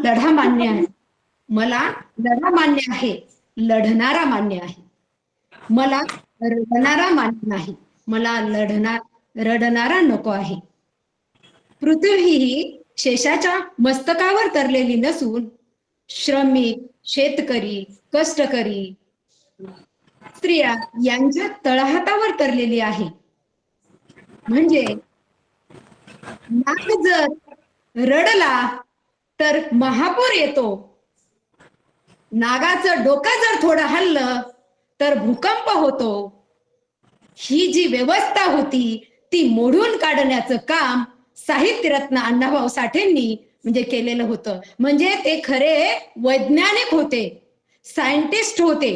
लढा मान्य आहे, मला लढा मान्य आहे, लढणारा मान्य आहे. मला रडणारा मान्य नाही, मला रडणारा नको आहे. पृथ्वी ही शेषाच्या मस्तकावर तरलेली नसून श्रमिक, शेतकरी, कष्टकरी, स्त्रिया यांच्या तळहातावर तरलेली आहे. म्हणजे नाग जर रडला तर महापूर येतो, नागाचं डोकं जर थोडं हललं तर भूकंप होतो. ही जी व्यवस्था होती ती मोडून काढण्याचं काम साहित्यरत्न अण्णाभाऊ साठेंनी म्हणजे केलेलं होतं. म्हणजे ते खरे वैज्ञानिक होते, सायंटिस्ट होते,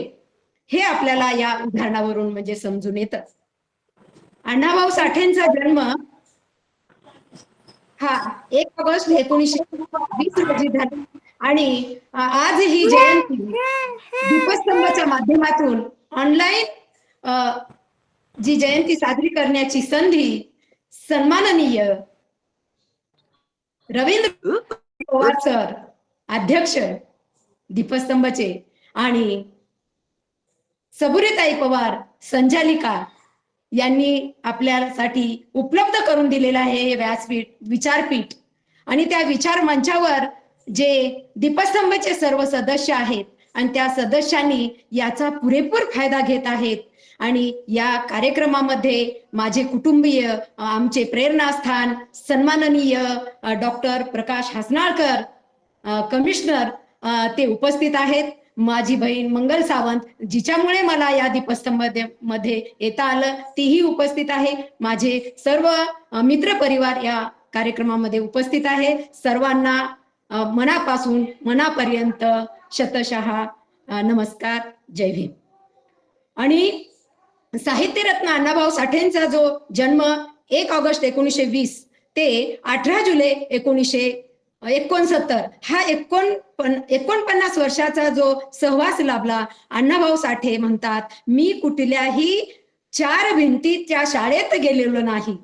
हे आपल्याला या उदाहरणावरून म्हणजे समजून येतं. अण्णाभाऊ साठेंचा जन्म हा 1 ऑगस्ट 1920 रोजी झाला आणि आज ही जयंती दीपस्तंभाच्या माध्यमातून ऑनलाईन जी जयंती साजरी करण्याची संधी सन्माननीय रवींद्र पवार सर, अध्यक्ष दीपस्तंभचे, आणि सबुरीताई पवार, संचालिका, यांनी आपल्यासाठी उपलब्ध करून दिलेलं आहे हे व्यासपीठ, विचारपीठ. आणि त्या विचार मंचावर जे दीपस्तंभचे सर्व सदस्य आहेत आणि त्या सदस्यांनी याचा पुरेपूर फायदा घेत आहेत. आणि या कार्यक्रमामध्ये माझे कुटुंबीय, आमचे प्रेरणास्थान सन्माननीय डॉक्टर प्रकाश हसनाळकर, कमिशनर, ते उपस्थित आहेत. माझी बहीण मंगल सावंत, जिच्यामुळे मला या दीपस्तंभामध्ये येता आलं, तीही उपस्थित आहे. माझे सर्व मित्र परिवार या कार्यक्रमामध्ये उपस्थित आहे. सर्वांना मनापासून मनापर्यंत शतशः नमस्कार, जय भीम. आणि साहित्यरत्न अण्णाभाऊ साठेंचा जो जन्म 1 ऑगस्ट 1920 ते 18 जुलै 1969 हा 49 वर्षाचा जो सहवास लाभला. अण्णाभाऊ साठे म्हणतात, मी कुठल्याही 4 भिंतीच्या शाळेत गेलेलो नाही,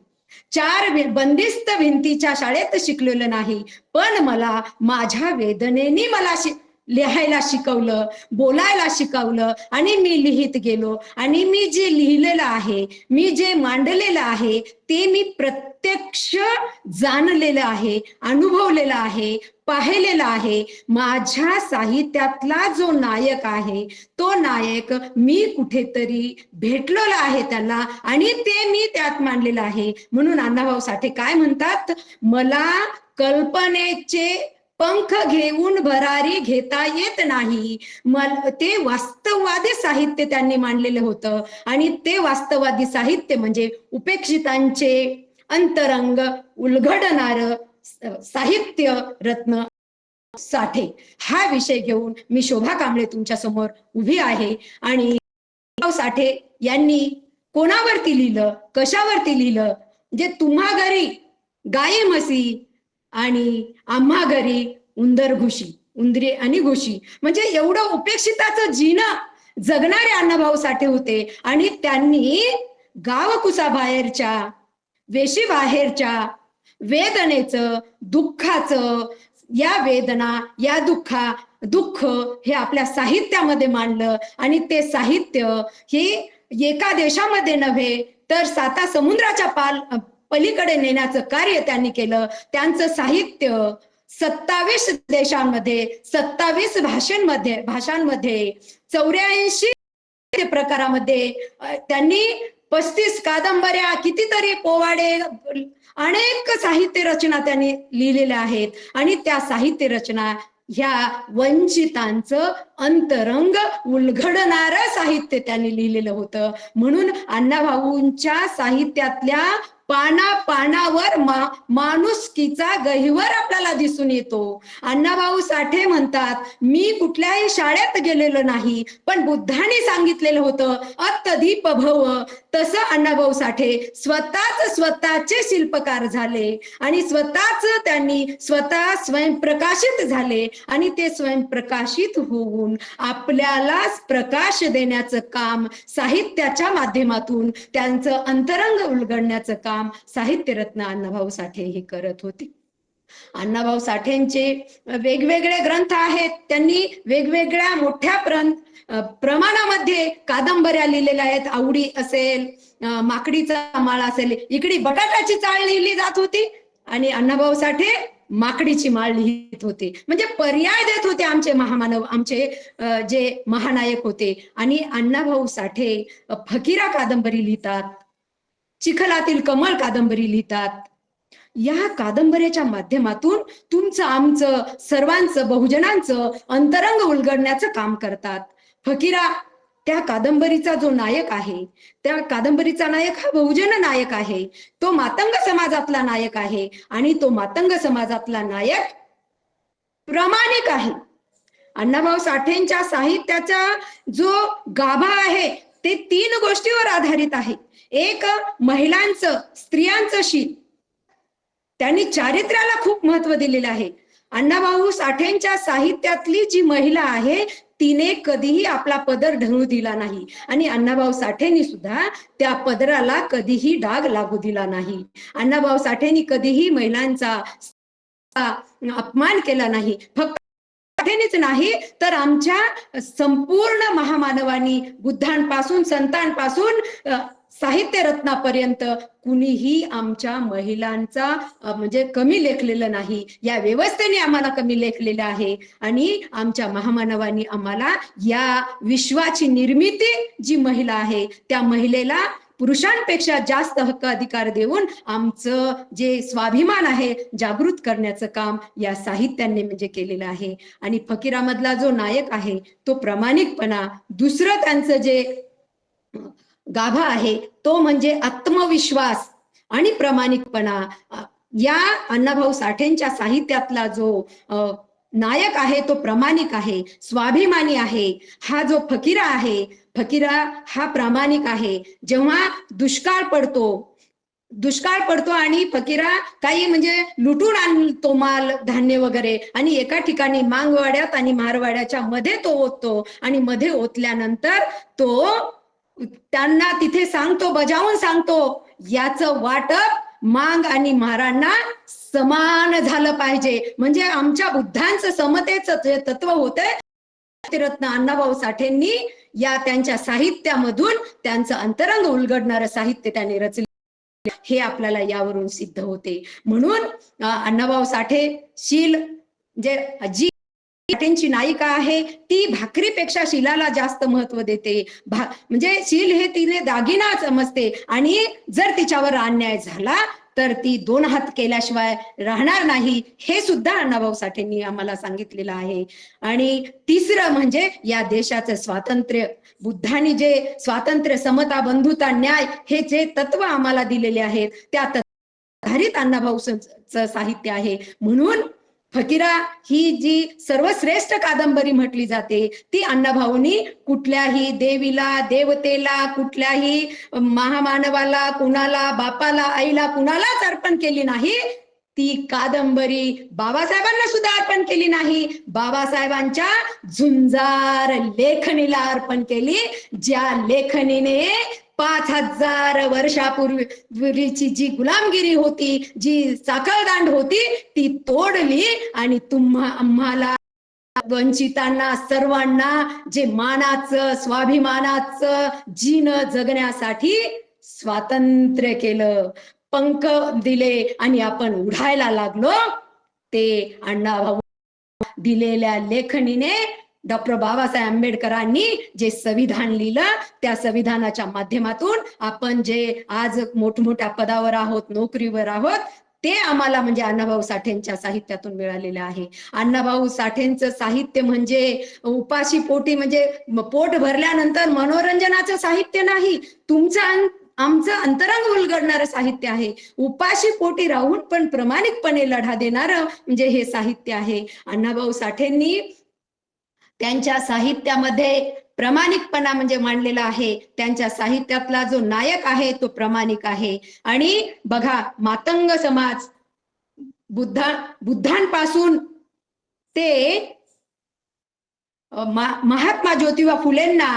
4 बंदिस्त भिंतीच्या शाळेत शिकलेलो नाही, पण मला माझ्या वेदनेने मला लिहायला शिकवलं, बोलायला शिकवलं, आणि मी लिहित गेलो. आणि मी जे लिहिलेलं आहे, मी जे मांडलेलं आहे, ते मी प्रत्यक्ष जाणलेलं आहे, अनुभवलेलं आहे, पाहिलेला आहे. माझ्या साहित्यातला जो नायक आहे, तो नायक मी कुठेतरी भेटलेला आहे त्याला, आणि ते मी त्यात मांडलेलं आहे. म्हणून अण्णाभाऊ साठे काय म्हणतात, मला कल्पनेचे पंख घेऊन भरारी घेता येत नाही. ते वास्तववादी साहित्य त्यांनी मांडलेलं होतं. आणि ते वास्तववादी साहित्य म्हणजे उपेक्षितांचे अंतरंग उलगडणार साहित्य रत्न साठे, हा विषय घेऊन मी शोभा कांबळे तुमच्या समोर उभी आहे. आणि साठे यांनी कोणावरती लिहिलं, कशावरती लिहिलं, म्हणजे तुम्हा घरी गाई म्हशी आणि आम्हा घरी उंदर घुशी, उंदरे आणि घुशी, म्हणजे एवढं उपेक्षिताचं जीणं जगणारे अण्णाभाऊ साठे होते. आणि त्यांनी गावकुसाबाहेरच्या, वेशीबाहेरच्या वेदनेचं, दुःखाचं, या वेदना, या दुःख हे आपल्या साहित्यामध्ये मांडलं. आणि ते साहित्य हे एका देशामध्ये नव्हे तर 7 समुद्राच्या पलीकडे नेण्याचं कार्य त्यांनी केलं. त्यांचं साहित्य 27 देशांमध्ये, 27 भाषांमध्ये 84 प्रकारामध्ये, त्यांनी 35 कादंबऱ्या, कितीतरी पोवाडे, अनेक साहित्य रचना त्यांनी लिहिलेल्या आहेत. आणि त्या साहित्य रचना ह्या वंचितांचं अंतरंग उलगडणारं साहित्य त्यांनी लिहिलेलं होतं. म्हणून अण्णाभाऊंच्या साहित्यातल्या पानावर माणुसकीचा गहिवर आपल्याला दिसून येतो. अण्णाभाऊ साठे म्हणतात, मी कुठल्याही शाळेत गेलेलो नाही, पण बुद्धाने सांगितलेलं होतं अत्त दीप भव. तसं अण्णाभाऊ साठे स्वतःचे शिल्पकार झाले आणि त्यांनी स्वतः स्वयंप्रकाशित झाले. आणि ते स्वयंप्रकाशित होऊन आपल्याला प्रकाश देण्याचं काम साहित्याच्या माध्यमातून, त्यांचं अंतरंग उलगडण्याचं काम साहित्यरत्न अण्णाभाऊ साठे हे करत होते. अण्णाभाऊ साठेंचे वेगवेगळे ग्रंथ आहेत. त्यांनी वेगवेगळ्या मोठ्या प्रमाणामध्ये कादंबऱ्या लिहिलेल्या आहेत. आवडी असेल, माकडीचा माळा असेल, इकडे बटाट्याची चाळ लिहिली जात होती आणि अण्णाभाऊ साठे माकडीची माळ लिहित होते. म्हणजे पर्याय देत होते आमचे महामानव, आमचे जे महानायक होते. आणि अण्णाभाऊ साठे फकीरा कादंबरी लिहितात, चिखलातील कमळ कादंबरी लिहितात. या कादंबऱ्याच्या माध्यमातून तुमचं आमचं सर्वांचं बहुजनांचं अंतरंग उलगडण्याचं काम करतात. फकीरा त्या कादंबरीचा जो नायक आहे, त्या कादंबरीचा नायक हा बहुजन नायक आहे. तो मातंग समाजातला नायक आहे आणि तो मातंग समाजातला नायक प्रामाणिक आहे. अण्णाभाऊ साठेंच्या साहित्याचा जो गाभा आहे ते 3 गोष्टीवर आधारित आहे. एक, महिलांचं, स्त्रियांचं शील. त्यांनी चारित्र्याला खूप महत्व दिलेलं आहे. अण्णाभाऊ साठेंच्या साहित्यातली जी महिला आहे तिने कधीही आपला पदर ढळू दिला नाही आणि अण्णाभाऊ साठेंनी सुद्धा त्या पदराला कधीही डाग लागू दिला नाही. अण्णाभाऊ साठेंनी कधीही महिलांचा अपमान केला नाही. फक्त साठेंनीच नाही तर आमच्या संपूर्ण महामानवांनी, बुद्धांपासून संतांपासून साहित्य रत्नापर्यंत कुणीही आमच्या महिलांचा म्हणजे कमी लेखलेलं नाही. या व्यवस्थेने आम्हाला कमी लेखलेलं आहे आणि आमच्या महामानवांनी आम्हाला या विश्वाची निर्मिती जी महिला आहे त्या महिलेला पुरुषांपेक्षा जास्त हक्क अधिकार देऊन आमचं जे स्वाभिमान आहे जागृत करण्याचं काम या साहित्याने म्हणजे केलेलं आहे. आणि फकीरामधला जो नायक आहे तो प्रामाणिकपणा. दुसरं त्यांचं जे गाभा आहे तो म्हणजे आत्मविश्वास आणि प्रामाणिकपणा. या अण्णाभाऊ साठेंच्या साहित्यातला जो नायक आहे तो प्रामाणिक आहे, स्वाभिमानी आहे. हा जो फकीरा आहे, फकीरा हा प्रामाणिक आहे. जेव्हा दुष्काळ पडतो आणि फकीरा काही म्हणजे लुटून आणतो माल, धान्य वगैरे, आणि एका ठिकाणी मांगवाड्यात आणि मारवाड्याच्या मध्ये तो ओततो आणि मध्ये ओतल्यानंतर तो त्यांना तिथे सांगतो, बजावून सांगतो, याचं वाटप मांग आणि महारांना समान झालं पाहिजे. म्हणजे आमच्या बुद्धांचं समतेचं जे तत्व होतंय रत्न अण्णाभाऊ साठेंनी या त्यांच्या साहित्यामधून त्यांचं अंतरंग उलगडणारं साहित्य त्यांनी रचले हे आपल्याला यावरून सिद्ध होते. म्हणून अण्णाभाऊ साठे शील जे जी साठेंची नायिका आहे ती भाकरीपेक्षा शिलाला जास्त महत्व देते. म्हणजे शील हे तिने दागिना समजते आणि जर तिच्यावर अन्याय झाला तर ती 2 हात केल्याशिवाय राहणार नाही, हे सुद्धा अण्णाभाऊ साठेंनी आम्हाला सांगितलेलं आहे. आणि तिसरं म्हणजे या देशाचं स्वातंत्र्य, बुद्धांनी जे स्वातंत्र्य, समता, बंधुता, न्याय हे जे तत्व आम्हाला दिलेले आहेत त्या आधारित अण्णाभाऊचं साहित्य आहे. म्हणून फकीरा ही जी सर्वश्रेष्ठ कादंबरी म्हटली जाते ती अण्णाभाऊंनी कुठल्याही देवीला, देवतेला, कुठल्याही महामानवाला, कुणाला, बापाला, आईला, कुणालाच अर्पण केली नाही. ती कादंबरी बाबासाहेबांना सुद्धा अर्पण केली नाही, बाबासाहेबांच्या झुंजार लेखणीला अर्पण केली. ज्या लेखणीने 5000 वर्षापूर्वीची जी गुलामगिरी होती, जी साखळदांड होती ती तोडली आणि आम्हाला वंचितांना, सर्वांना जे मानाचं, स्वाभिमानाचं जीवन जगण्यासाठी स्वातंत्र्य केलं, पंख दिले आणि आपण उडायला लागलो. ते अण्णाभाऊ दिलेल्या लेखणीने डॉक्टर बाबासाहेब आंबेडकरांनी जे संविधान लिहिलं त्या संविधानाच्या माध्यमातून आपण जे आज मोठमोठ्या पदावर आहोत, नोकरीवर आहोत, ते आम्हाला म्हणजे अण्णाभाऊ साठेंच्या साहित्यातून मिळालेलं आहे. अण्णाभाऊ साठेंचं साहित्य म्हणजे उपाशी पोटी म्हणजे पोट भरल्यानंतर मनोरंजनाचं साहित्य नाही, तुमचं आमचं अंतरंग उलगडणारं साहित्य आहे. उपाशी पोटी राहून पण प्रामाणिकपणे लढा देणारं म्हणजे हे साहित्य आहे. अण्णाभाऊ साठेंनी त्यांच्या साहित्यामध्ये प्रामाणिकपणा म्हणजे मांडलेला आहे. त्यांच्या साहित्यातला जो नायक आहे तो प्रामाणिक आहे. आणि बघा, मातंग समाज बुद्धांपासून ते महात्मा ज्योतिबा फुलेंना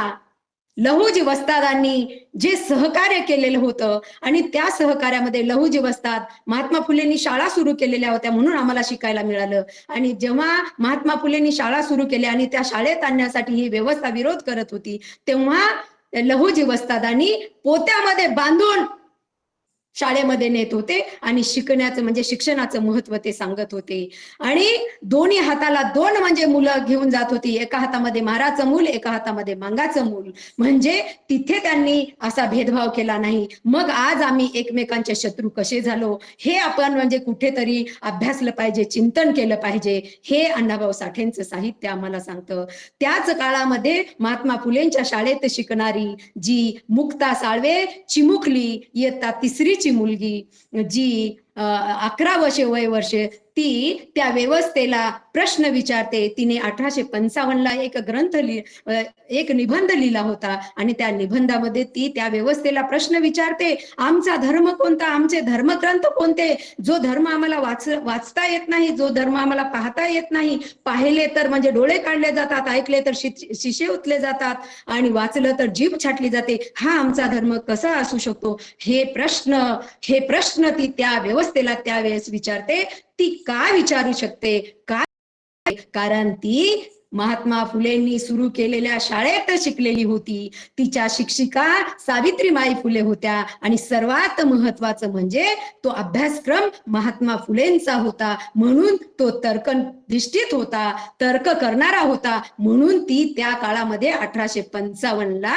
लहुजी वस्तादांनी जे सहकार्य केलेलं होतं आणि त्या सहकार्यामध्ये लहुजी वस्ताद महात्मा फुलेंनी शाळा सुरू केलेल्या होत्या म्हणून आम्हाला शिकायला मिळालं. आणि जेव्हा महात्मा फुलेंनी शाळा सुरू केल्या आणि त्या शाळेत आणण्यासाठी ही व्यवस्था विरोध करत होती, तेव्हा लहुजी वस्तादांनी पोत्यामध्ये बांधून शाळेमध्ये नेत होते आणि शिकण्याचं म्हणजे शिक्षणाचं महत्व ते सांगत होते. आणि दोन्ही हाताला दोन म्हणजे मुलं घेऊन जात होती, एका हातामध्ये माराचं मूल, एका हातामध्ये मांगाचं मूल. म्हणजे तिथे त्यांनी असा भेदभाव केला नाही. मग आज आम्ही एकमेकांचे शत्रू कसे झालो हे आपण म्हणजे कुठेतरी अभ्यासलं पाहिजे, चिंतन केलं पाहिजे, हे अण्णाभाऊ साठेंचं साहित्य आम्हाला सांगतं. त्याच काळामध्ये महात्मा फुलेंच्या शाळेत शिकणारी जी मुक्ता साळवे चिमुकली इयत्ता तिसरी ची मुलगी जी 11 वय वर्षे, ती त्या व्यवस्थेला प्रश्न विचारते. तिने 1855ला एक एक निबंध लिहिला होता आणि त्या निबंधामध्ये ती त्या व्यवस्थेला प्रश्न विचारते, आमचा धर्म कोणता, आमचे धर्मग्रंथ कोणते, जो धर्म आम्हाला वाचता येत नाही, जो धर्म आम्हाला पाहता येत नाही, पाहिले तर म्हणजे डोळे काढले जातात, ऐकले तर शिशे उतले जातात आणि वाचलं तर जीभ छाटली जाते, हा आमचा धर्म कसा असू शकतो, हे प्रश्न ती त्या व्यवस्थेला त्यावेळेस विचारते. ती का विचारू शकते, का, कारण ती महात्मा फुलेंनी सुरू केलेल्या शाळेत शिकलेली होती. तिच्या शिक्षिका सावित्रीबाई फुले होत्या आणि सर्वात महत्वाचं म्हणजे तो अभ्यासक्रम महात्मा फुलेंचा होता, म्हणून तो तर्कनिष्ठित होता, तर्क करणारा होता. म्हणून ती त्या काळामध्ये 1855ला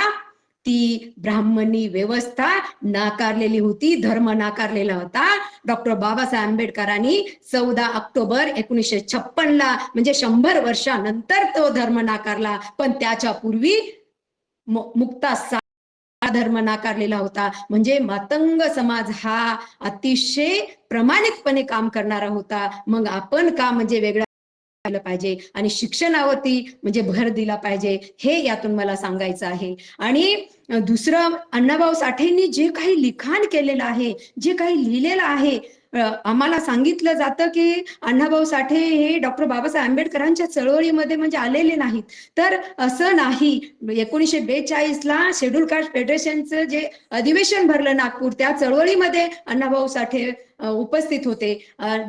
ती ब्राह्मणी व्यवस्था नाकारलेली होती, धर्म नाकारलेला होता. डॉक्टर बाबासाहेब आंबेडकरांनी 14 ऑक्टोबर 1956ला म्हणजे 100 वर्षानंतर तो धर्म नाकारला, पण त्याच्या पूर्वी मुक्ता धर्म नाकारलेला होता. म्हणजे मातंग समाज हा अतिशय प्रामाणिकपणे काम करणारा होता. मग आपण का म्हणजे वेगळं पाहिजे आणि शिक्षणावरती म्हणजे भर दिला पाहिजे, हे यातून मला सांगायचं आहे. आणि दुसरं, अण्णाभाऊ साठेंनी जे काही लिखाण केलेलं आहे, जे काही लिहिलेलं आहे, आम्हाला सांगितलं जातं की अण्णाभाऊ साठे हे डॉक्टर बाबासाहेब आंबेडकरांच्या चळवळीमध्ये म्हणजे आलेले नाहीत, तर असं नाही. 1942ला शेड्यूल कास्ट फेडरेशनचं जे अधिवेशन भरलं नागपूर, त्या चळवळीमध्ये अण्णाभाऊ साठे उपस्थित होते.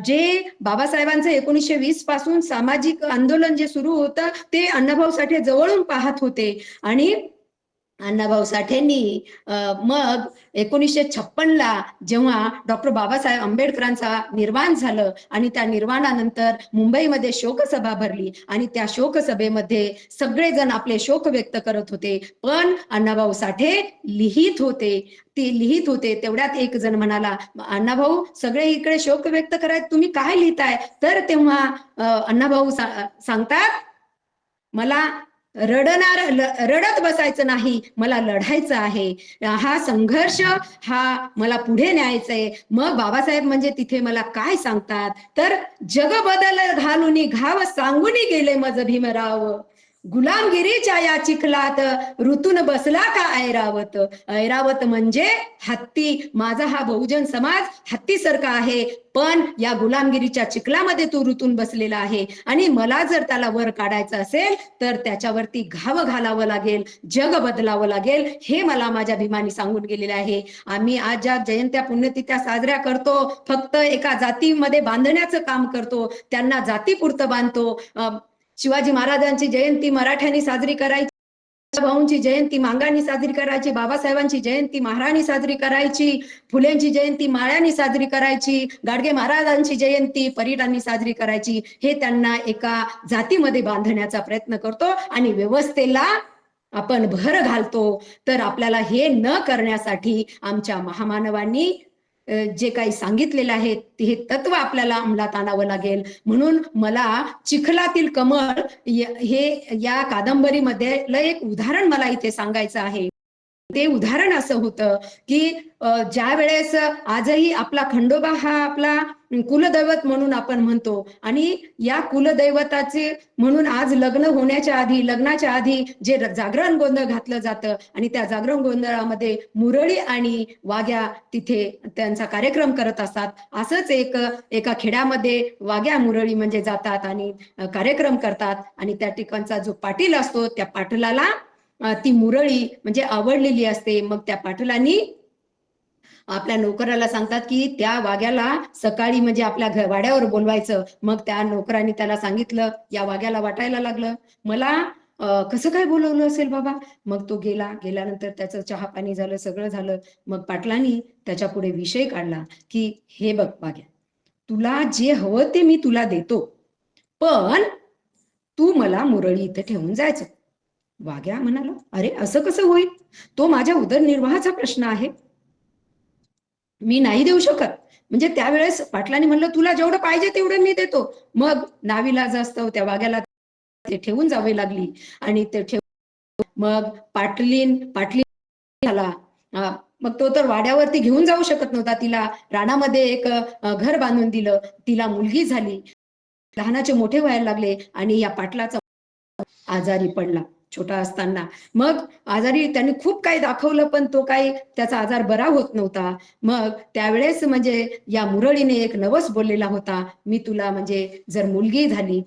जे बाबासाहेबांचं 1920 पासून सामाजिक आंदोलन जे सुरू होतं ते अण्णाभाऊ साठे जवळून पाहत होते. आणि अण्णाभाऊ साठेंनी मग 1956ला जेव्हा डॉक्टर बाबासाहेब आंबेडकरांचा निर्वाण झालं आणि त्या निर्वाणानंतर मुंबईमध्ये शोकसभा भरली आणि त्या शोकसभेमध्ये सगळेजण आपले शोक व्यक्त करत होते, पण अण्णाभाऊ साठे लिहित होते. ते लिहित होते तेवढ्यात एक जण म्हणाला, अण्णाभाऊ सगळे इकडे शोक व्यक्त करायचे, तुम्ही काय लिहिताय? तर तेव्हा अण्णाभाऊ सांगतात, मला रडत बसायचं नाही, मला लढायचं आहे, हा संघर्ष हा मला पुढे न्यायचंय. मग बाबासाहेब म्हणजे तिथे मला काय सांगतात, तर जग बदल घालून घाव सांगून गेले मज भीमराव, गुलामगिरीच्या या चिखलात ऋतून बसला का ऐरावत. ऐरावत म्हणजे हत्ती, माझा हा बहुजन समाज हत्तीसारखा आहे, पण या गुलामगिरीच्या चिखलामध्ये तो ऋतून बसलेला आहे आणि मला जर त्याला वर काढायचं असेल तर त्याच्यावरती घाव घालावं लागेल, जग बदलावं लागेल, हे मला माझ्या भीमानी सांगून गेलेले आहे. आम्ही आज ज्या जयंत्या पुण्यतिथ्या साजऱ्या करतो, फक्त एका जातीमध्ये बांधण्याचं काम करतो, त्यांना जातीपुरतं बांधतो. शिवाजी महाराजांची जयंती मराठ्यांनी साजरी करायची, भाऊंची जयंती मांगांनी साजरी करायची, बाबासाहेबांची जयंती महाराणी साजरी करायची, फुलेंची जयंती माळ्यांनी साजरी करायची, गाडगे महाराजांची जयंती परिटांनी साजरी करायची. हे त्यांना एका जातीमध्ये बांधण्याचा प्रयत्न करतो आणि व्यवस्थेला आपण भर घालतो. तर आपल्याला हे न करण्यासाठी आमच्या महामानवांनी जे काही सांगितलेलं आहे हे तत्व आपल्याला अंमलात आणावं लागेल. म्हणून मला चिखलातील कमळ हे या कादंबरीमध्ये एक उदाहरण मला इथे सांगायचं आहे. ते उदाहरण असं होतं की ज्या वेळेस आजही आपला खंडोबा हा आपला कुलदैवत म्हणून आपण म्हणतो आणि या कुलदैवताचे म्हणून आज लग्न होण्याच्या आधी, लग्नाच्या आधी जे जागरण गोंधळ घातलं जातं आणि त्या जागरण गोंधळामध्ये मुरळी आणि वाघ्या तिथे त्यांचा कार्यक्रम करत असतात. असंच एका खेड्यामध्ये वाघ्या मुरळी म्हणजे जातात आणि कार्यक्रम करतात आणि त्या ठिकाणचा जो पाटील असतो त्या पाटलाला ती मुरळी म्हणजे आवडलेली असते. मग त्या पाटलांनी आपल्या नोकराला सांगतात की त्या वाघ्याला सकाळी म्हणजे आपल्या वाड्यावर बोलवायचं. मग त्या नोकरांनी त्याला सांगितलं, या वाघ्याला वाटायला लागलं मला कसं काय बोलवलं असेल बाबा. मग तो गेल्यानंतर त्याचं चहा पाणी झालं, सगळं झालं. मग पाटलांनी त्याच्या पुढे विषय काढला की हे बघ वाघ्या, तुला जे हवं ते मी तुला देतो, पण तू मला मुरळी इथे ठेवून जायचं. वाघ्या म्हणाला, अरे असं कसं होईल, तो माझ्या उदरनिर्वाहाचा प्रश्न आहे, मी नाही देऊ शकत. म्हणजे त्यावेळेस पाटलांनी म्हणलं, तुला जेवढं पाहिजे तेवढं मी देतो. मग नाविलाज असतं त्या वाघ्याला ते ठेवून जावे लागली. आणि ते मग पाटलीन झाला. मग तो तर वाड्यावरती घेऊन जाऊ शकत नव्हता. तिला रानामध्ये एक घर बांधून दिलं. तिला मुलगी झाली. लहानाचे मोठे व्हायला लागले आणि या पाटलाचा आजारी पडला छोटा असताना. मग आजारी त्याने खूप काही दाखवलं, पण तो काही त्याचा आजार बरा होत नव्हता. मग त्यावेळेस म्हणजे या मुरळीने एक नवस बोललेला होता, मी तुला म्हणजे जर मुलगी झाली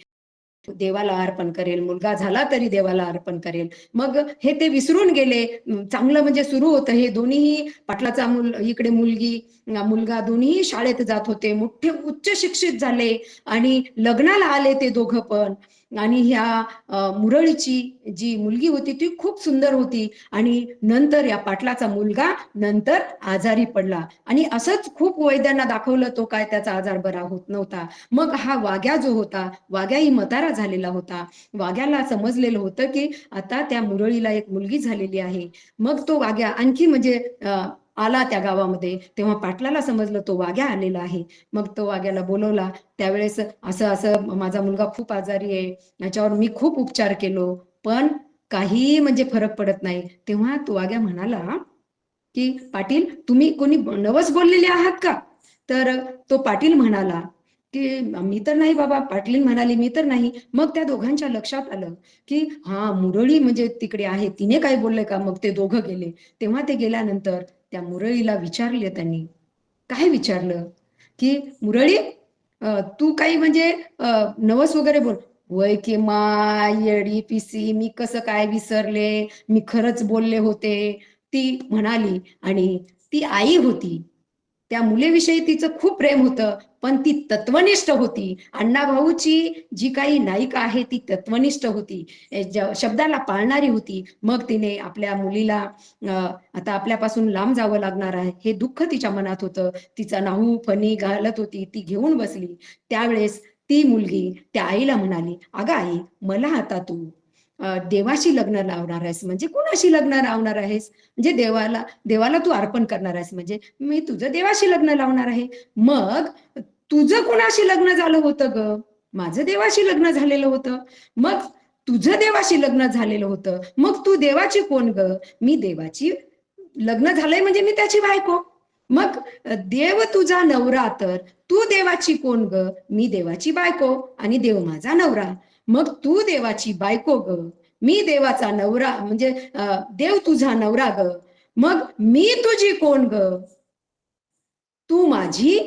देवाला अर्पण करेल, मुलगा झाला तरी देवाला अर्पण करेल. मग हे ते विसरून गेले. चांगलं म्हणजे सुरू होतं हे. दोन्हीही पाटलाचा इकडे मुलगा दोन्ही शाळेत जात होते, मोठे उच्च शिक्षित झाले आणि लग्नाला आले ते दोघं पण. आणि ह्या मुरळीची जी मुलगी होती ती खूप सुंदर होती. आणि नंतर या पाटलाचा मुलगा नंतर आजारी पडला आणि असंच खूप वैद्यांना दाखवलं, तो काय त्याचा आजार बरा होत नव्हता. मग हा वाघ्या जो होता, वाघ्याही म्हातारा झालेला होता. वाघ्याला समजलेलं होतं की आता त्या मुरळीला एक मुलगी झालेली आहे. मग तो वाघ्या आणखी म्हणजे आला त्या गावामध्ये. तेव्हा पाटलाला समजलं तो वाघ्या आलेला आहे. मग तो वाघ्याला बोलवला. त्यावेळेस असं असं माझा मुलगा खूप आजारी आहे, याच्यावर मी खूप उपचार केलो, पण काही म्हणजे फरक पडत नाही. तेव्हा तो वाघ्या म्हणाला की पाटील, तुम्ही कोणी नवस बोललेले आहात का? तर तो पाटील म्हणाला की मी तर नाही बाबा. पाटील म्हणाली मी तर नाही. मग त्या दोघांच्या लक्षात आलं की हा मुरळी म्हणजे तिकडे आहे, तिने काय बोलले का. मग ते दोघं गेले. तेव्हा ते गेल्यानंतर त्या मुरळीला विचारले त्यांनी. काय विचारलं की मुरळी, तू काही म्हणजे नवस वगैरे बोल. वय की माय येडी पिसी, मी कसं काय विसरले, मी खरंच बोलले होते, ती म्हणाली. आणि ती आई होती, त्या मुलीविषयी तिचं खूप प्रेम होतं, पण ती तत्वनिष्ठ होती. अण्णाभाऊची जी काही नायिका आहे ती तत्वनिष्ठ होती, शब्दाला पाळणारी होती. मग तिने आपल्या मुलीला आता आपल्यापासून लांब जावं लागणार आहे हे दुःख तिच्या मनात होतं. तिचा नाहू फणी घालत होती, ती घेऊन बसली. त्यावेळेस ती मुलगी त्या आईला म्हणाली, अगं आई, मला आता तू देवाशी लग्न लावणार आहेस म्हणजे कोणाशी लग्न लावणार आहेस, म्हणजे देवाला तू अर्पण करणार आहेस, म्हणजे मी तुझं देवाशी लग्न लावणार आहे. मग तुझं कोणाशी लग्न झालं होतं ग? माझं देवाशी लग्न झालेलं होतं. मग तुझं देवाशी लग्न झालेलं होतं, मग तू देवाची कोण ग? मी देवाची लग्न झालंय म्हणजे मी त्याची बायको. मग देव तुझा नवरा तर तू देवाची कोण ग? मी देवाची बायको आणि देव माझा नवरा. मग तू देवाची बायको ग, मी देवाचा नवरा, म्हणजे देव तुझा नवरा ग. मग मी तुझी कोण ग? तू माझी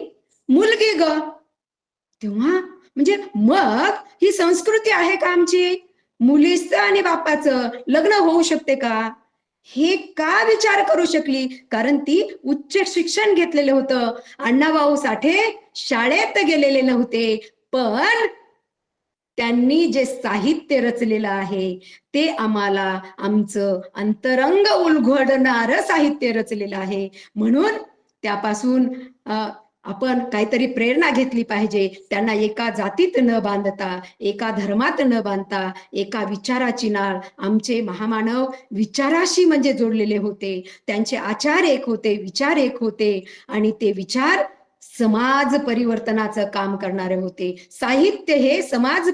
मुलगी ग. तेव्हा म्हणजे मग ही संस्कृती आहे का आमची? मुलीचं आणि बापाचं लग्न होऊ शकते का? हे का विचार करू शकली? कारण ती उच्च शिक्षण घेतलेलं होतं. अण्णाभाऊ साठे शाळेत गेलेले नव्हते, पण त्यांनी जे साहित्य रचलेलं आहे ते आम्हाला आमचं अंतरंग उलगडणारं साहित्य रचलेलं आहे. म्हणून त्यापासून आपण काहीतरी प्रेरणा घेतली पाहिजे. त्यांना एका जातीत न बांधता, एका धर्मात न बांधता, एका विचाराची नाळ, आमचे महामानव विचाराशी म्हणजे जोडलेले होते. त्यांचे आचार एक होते, विचार एक होते आणि ते विचार समाज परिवर्तनाचं काम करणारे होते. साहित्य हे समाज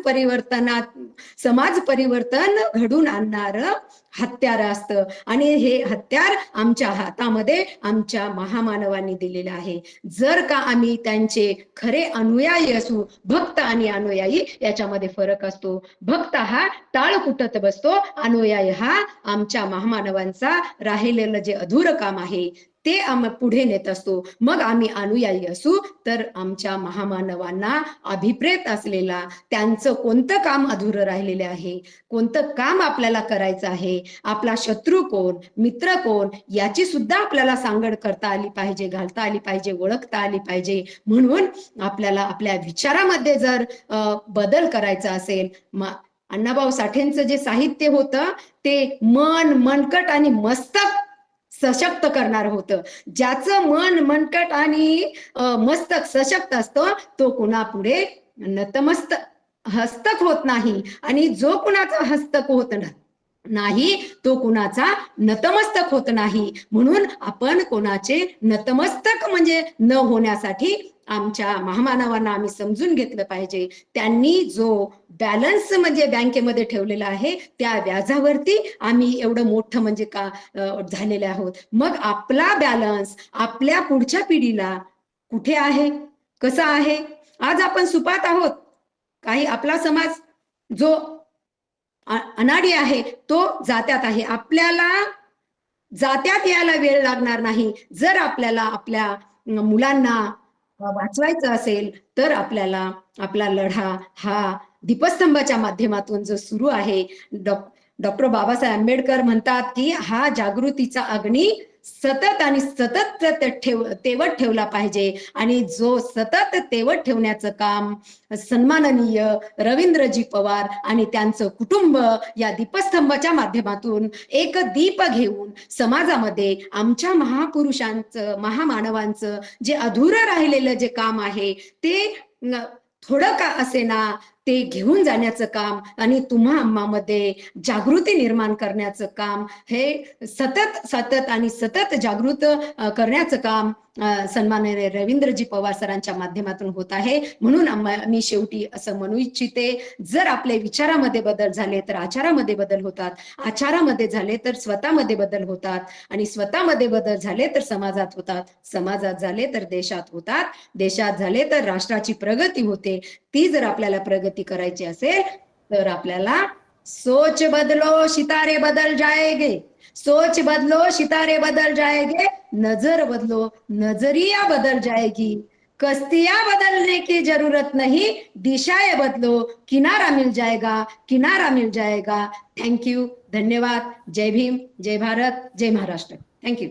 परिवर्तन घडून आणणारं हत्यार असतं आणि हे हत्यार आमच्या हातामध्ये आमच्या महामानवांनी दिलेलं आहे. जर का आम्ही त्यांचे खरे अनुयायी असू, भक्त आणि अनुयायी याच्यामध्ये फरक असतो. भक्त हा टाळ कुटत बसतो, अनुयायी हा आमच्या महामानवांचा राहिलेलं जे अधूर काम आहे ते पुढे नेत असतो. मग आम्ही अनुयायी असू तर आमच्या महामानवांना अभिप्रेत असलेला त्यांचं कोणतं काम अधुरं राहिलेलं आहे, कोणतं काम आपल्याला करायचं आहे, आपला शत्रू कोण, मित्र कोण, याची सुद्धा आपल्याला सांगड करता आली पाहिजे, घालता आली पाहिजे, ओळखता आली पाहिजे. म्हणून आपल्याला आपल्या विचारामध्ये जर बदल करायचा असेल, अण्णाभाऊ साठेंचं जे साहित्य होतं ते मन, मनकट आणि मस्तक सशक्त करणार होतं. ज्याचं मन, मनकट आणि मस्तक सशक्त असतं तो कुणापुढे नतमस्तक हस्तक होत नाही, आणि जो कुणाचा हस्तक होत नाही तो कुणाचा नतमस्तक होत नाही. म्हणून आपण कोणाचे नतमस्तक म्हणजे न होण्यासाठी आमच्या महामानवांना आम्ही समजून घेतलं पाहिजे. त्यांनी जो बॅलन्स म्हणजे बँकेमध्ये ठेवलेला आहे त्या व्याजावरती आम्ही एवढं मोठं म्हणजे का झालेले आहोत. मग आपला बॅलन्स आपल्या पुढच्या पिढीला कुठे आहे, कसा आहे? आज आपण सुपात आहोत, काही आपला समाज जो अनाडी आहे तो जात्यात आहे. आपल्याला जात्यात यायला वेळ लागणार नाही. जर आपल्याला आपल्या मुलांना वाचवायचं असेल तर आपल्याला आपला लढा हा दीपस्तंभाच्या माध्यमातून जो सुरू आहे, डॉक्टर बाबासाहेब आंबेडकर म्हणतात की हा जागृतीचा अग्नी सतत आणि सतत तेवत ठेवला पाहिजे, आणि जो सतत तेवत ठेवण्याचं काम सन्माननीय रवींद्रजी पवार आणि त्यांचं कुटुंब या दीपस्तंभाच्या माध्यमातून एक दीप घेऊन समाजामध्ये आमच्या महापुरुषांचं, महामानवांचं जे अधुरं राहिलेलं जे काम आहे ते थोडं का असेना ते घेऊन जाण्याचं काम आणि तुम्हा आम्हामध्ये जागृती निर्माण करण्याचं काम, हे सतत सतत आणि सतत जागृत करण्याचं काम सन्माननीय रवींद्रजी पवार सरांच्या माध्यमातून होत आहे. म्हणून मी शेवटी असं म्हणू इच्छिते, जर आपले विचारामध्ये बदल झाले तर आचारामध्ये बदल होतात, आचारामध्ये झाले तर स्वतःमध्ये बदल होतात, आणि स्वतःमध्ये बदल झाले तर समाजात होतात, समाजात झाले तर देशात होतात, देशात झाले तर राष्ट्राची प्रगती होते. ती जर आपल्याला प्रगती करायची असेल तर आपल्याला सोच बदलो सितारे बदल जाएंगे, सोच बदलो सितारे बदल जाएंगे, नजर बदलो नजरिया बदल जाएगी, कश्तियां बदलने की जरूरत नहीं, दिशाएं बदलो किनारा मिल जाएगा, किनारा मिल जाएगा. थँक्यू, धन्यवाद. जय भीम, जय भारत, जय महाराष्ट्र. थँक्यू.